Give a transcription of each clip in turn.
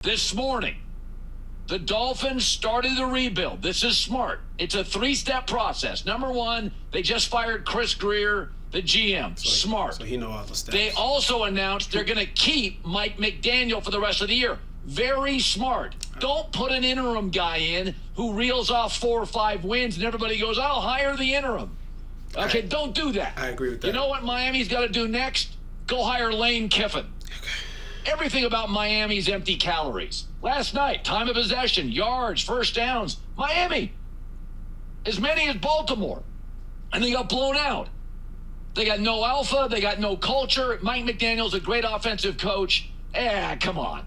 This morning, the Dolphins started the rebuild. This is smart. It's a 3-step process. Number one, they just fired Chris Greer, the GM. Smart. So he knows all the steps. They also announced they're going to keep Mike McDaniel for the rest of the year. Very smart. Don't put an interim guy in who reels off 4 or 5 wins and everybody goes, I'll hire the interim. Okay, don't do that. I agree with that. You know what Miami's got to do next? Go hire Lane Kiffin. Everything about Miami's empty calories. Last night, time of possession, yards, first downs. Miami, as many as Baltimore. And they got blown out. They got no alpha. They got no culture. Mike McDaniel's a great offensive coach. Come on.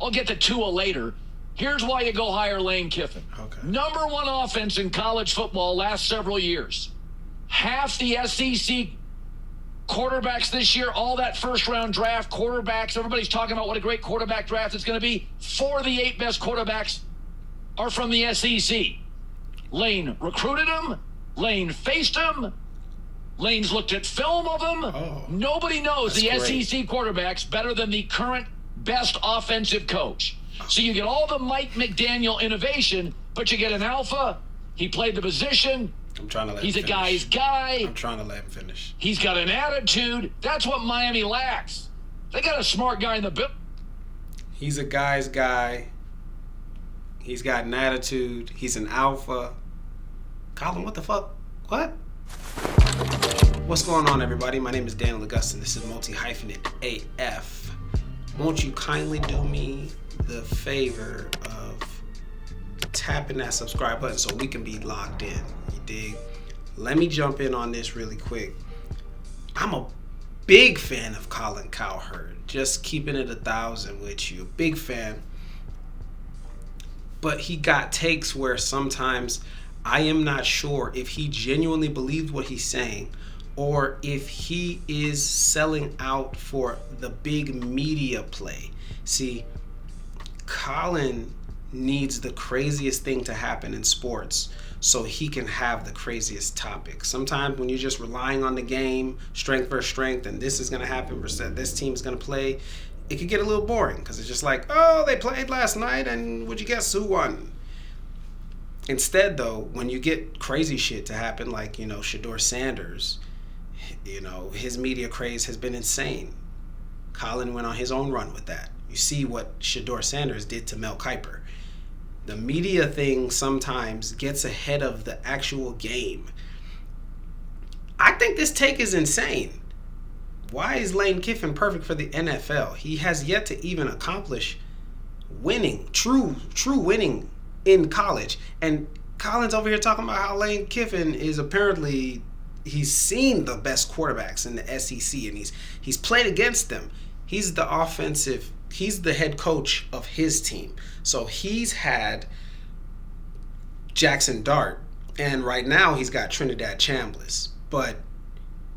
I'll get to Tua later. Here's why you go hire Lane Kiffin. Okay. Number 1 offense in college football last several years. Half the SEC quarterbacks this year, all that first-round draft quarterbacks, everybody's talking about what a great quarterback draft it's going to be. 4 of the 8 best quarterbacks are from the SEC. Lane recruited them. Lane faced them. Lane's looked at film of them. Nobody knows the great. SEC quarterbacks better than the current best offensive coach. So you get all the Mike McDaniel innovation, but you get an alpha. He played the position. I'm trying to let He's him a finish. guy's guy. I'm trying to let him finish. He's got an attitude. That's what Miami lacks. They got a smart guy in the building. He's a guy's guy. He's got an attitude. He's an alpha. Colin, what the fuck? What? What's going on, everybody? My name is Daniel Augustin. This is Multi-Hyphenate AF. Won't you kindly do me the favor of tapping that subscribe button so we can be locked in? You dig? Let me jump in on this really quick. I'm a big fan of Colin Cowherd. Just keeping it 1,000 with you. Big fan. But he got takes where sometimes I am not sure if he genuinely believes what he's saying or if he is selling out for the big media play. See, Colin needs the craziest thing to happen in sports so he can have the craziest topic. Sometimes when you're just relying on the game, strength versus strength, and this is going to happen versus this team is going to play, it could get a little boring because it's just like, oh, they played last night and would you guess who won? Instead, though, when you get crazy shit to happen, like, Shedeur Sanders, his media craze has been insane. Colin went on his own run with that. You see what Shedeur Sanders did to Mel Kiper. The media thing sometimes gets ahead of the actual game. I think this take is insane. Why is Lane Kiffin perfect for the NFL? He has yet to even accomplish winning, true winning in college. And Colin's over here talking about how Lane Kiffin is apparently, he's seen the best quarterbacks in the SEC and he's played against them. He's the head coach of his team. So he's had Jackson Dart, and right now he's got Trinidad Chambliss, but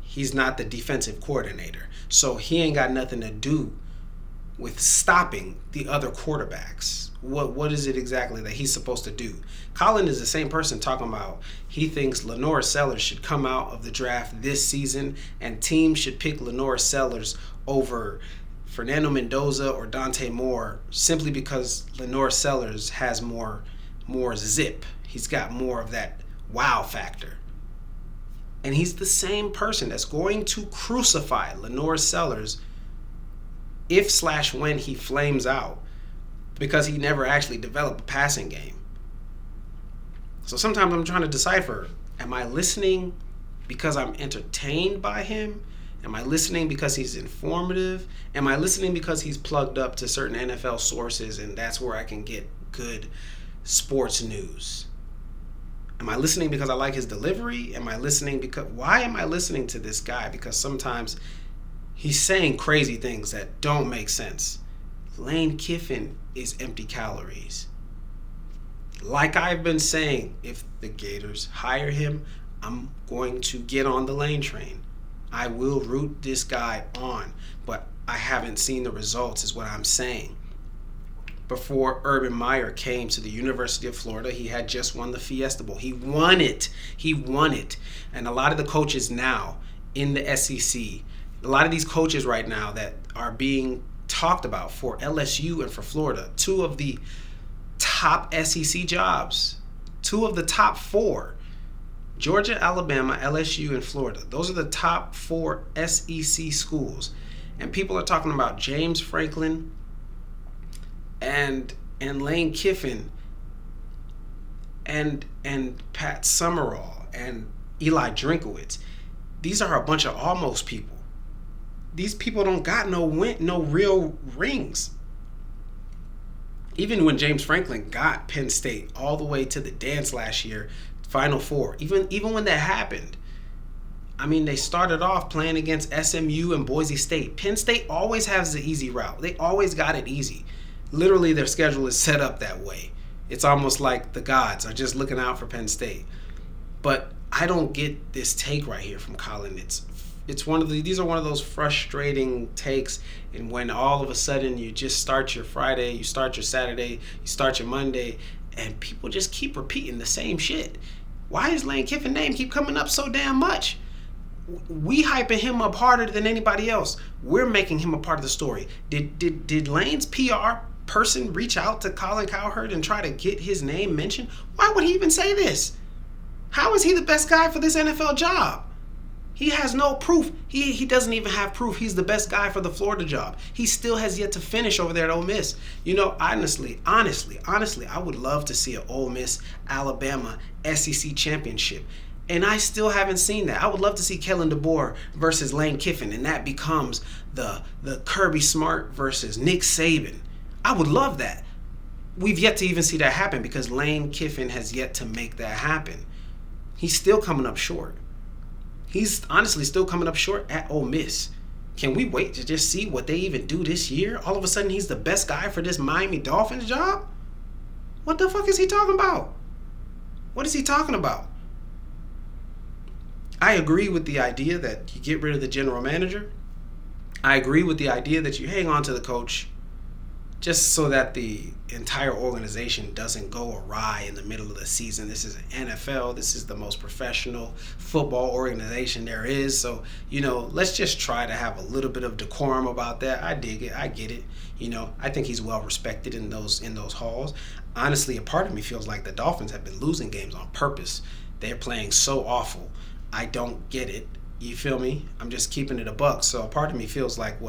he's not the defensive coordinator. So he ain't got nothing to do with stopping the other quarterbacks. What is it exactly that he's supposed to do? Colin is the same person talking about he thinks Lenore Sellers should come out of the draft this season and teams should pick Lenore Sellers over Fernando Mendoza or Dante Moore simply because Lenore Sellers has more zip. He's got more of that wow factor. And he's the same person that's going to crucify Lenore Sellers if/when he flames out because he never actually developed a passing game. So sometimes I'm trying to decipher, am I listening because I'm entertained by him? Am I listening because he's informative? Am I listening because he's plugged up to certain NFL sources and that's where I can get good sports news? Am I listening because I like his delivery? Why am I listening to this guy? Because sometimes he's saying crazy things that don't make sense. Lane Kiffin is empty calories. Like I've been saying, if the Gators hire him, I'm going to get on the Lane train. I will root this guy on, but I haven't seen the results is what I'm saying. Before Urban Meyer came to the University of Florida, he had just won the Fiesta Bowl. He won it. And a lot of the coaches now in the SEC, a lot of these coaches right now that are being talked about for LSU and for Florida. Two of the top SEC jobs. Two of the top 4. Georgia, Alabama, LSU, and Florida. Those are the top 4 SEC schools. And people are talking about James Franklin and Lane Kiffin and Pat Summerall and Eli Drinkowitz. These are a bunch of almost people. These people don't got no real rings. Even when James Franklin got Penn State all the way to the dance last year, Final Four, even when that happened, I mean, they started off playing against SMU and Boise State. Penn State always has the easy route. They always got it easy. Literally, their schedule is set up that way. It's almost like the gods are just looking out for Penn State. But I don't get this take right here from Colin. These are one of those frustrating takes, and when all of a sudden you just start your Friday, you start your Saturday, you start your Monday, and people just keep repeating the same shit. Why is Lane Kiffin's name keep coming up so damn much? We hyping him up harder than anybody else. We're making him a part of the story. Did Lane's PR person reach out to Colin Cowherd and try to get his name mentioned? Why would he even say this? How is he the best guy for this NFL job? He has no proof. He doesn't even have proof he's the best guy for the Florida job. He still has yet to finish over there at Ole Miss. You know, honestly, I would love to see an Ole Miss Alabama SEC championship. And I still haven't seen that. I would love to see Kellen DeBoer versus Lane Kiffin, and that becomes the Kirby Smart versus Nick Saban. I would love that. We've yet to even see that happen because Lane Kiffin has yet to make that happen. He's still coming up short. He's honestly still coming up short at Ole Miss. Can we wait to just see what they even do this year? All of a sudden, he's the best guy for this Miami Dolphins job? What the fuck is he talking about? What is he talking about? I agree with the idea that you get rid of the general manager. I agree with the idea that you hang on to the coach just so that the entire organization doesn't go awry in the middle of the season. This is an NFL. This is the most professional football organization there is. So, you know, let's just try to have a little bit of decorum about that. I dig it. I get it. You know, I think he's well respected in those halls. Honestly, a part of me feels like the Dolphins have been losing games on purpose. They're playing so awful. I don't get it. You feel me? I'm just keeping it a buck. So a part of me feels like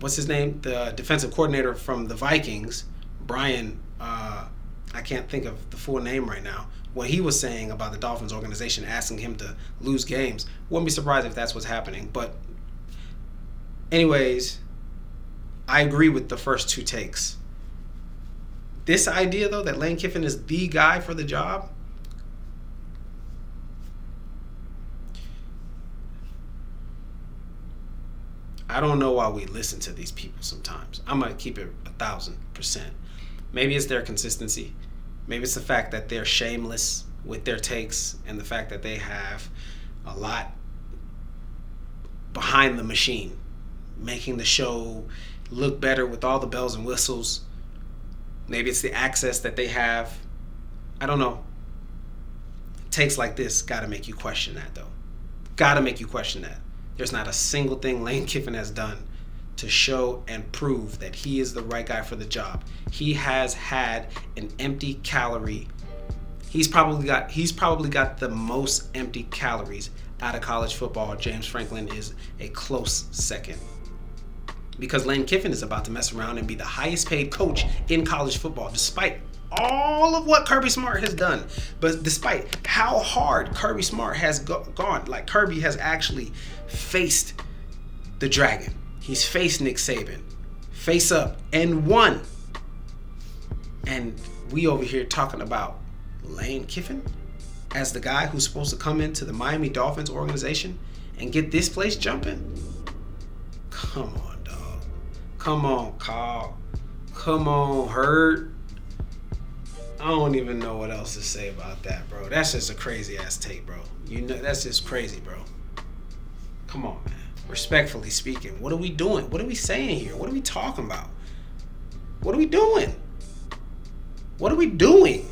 what's his name? The defensive coordinator from the Vikings, Brian, I can't think of the full name right now, what he was saying about the Dolphins organization, asking him to lose games. Wouldn't be surprised if that's what's happening. But anyways, I agree with the first two takes. This idea, though, that Lane Kiffin is the guy for the job, I don't know why we listen to these people sometimes. I'm going to keep it 1,000%. Maybe it's their consistency. Maybe it's the fact that they're shameless with their takes and the fact that they have a lot behind the machine, making the show look better with all the bells and whistles. Maybe it's the access that they have. I don't know. Takes like this got to make you question that, though. Got to make you question that. There's not a single thing Lane Kiffin has done to show and prove that he is the right guy for the job. He has had an empty calorie. He's probably got the most empty calories out of college football. James Franklin is a close second. Because Lane Kiffin is about to mess around and be the highest paid coach in college football, despite all of what Kirby Smart has done. But despite how hard Kirby Smart has gone, like Kirby has actually faced the dragon. He's faced Nick Saban, face up, and won. And we over here talking about Lane Kiffin as the guy who's supposed to come into the Miami Dolphins organization and get this place jumping? Come on, dog. Come on, Kyle. Come on, Herd. I don't even know what else to say about that, bro. That's just a crazy ass take, bro. You know, that's just crazy, bro. Come on, man. Respectfully speaking, what are we doing? What are we saying here? What are we talking about? What are we doing? What are we doing?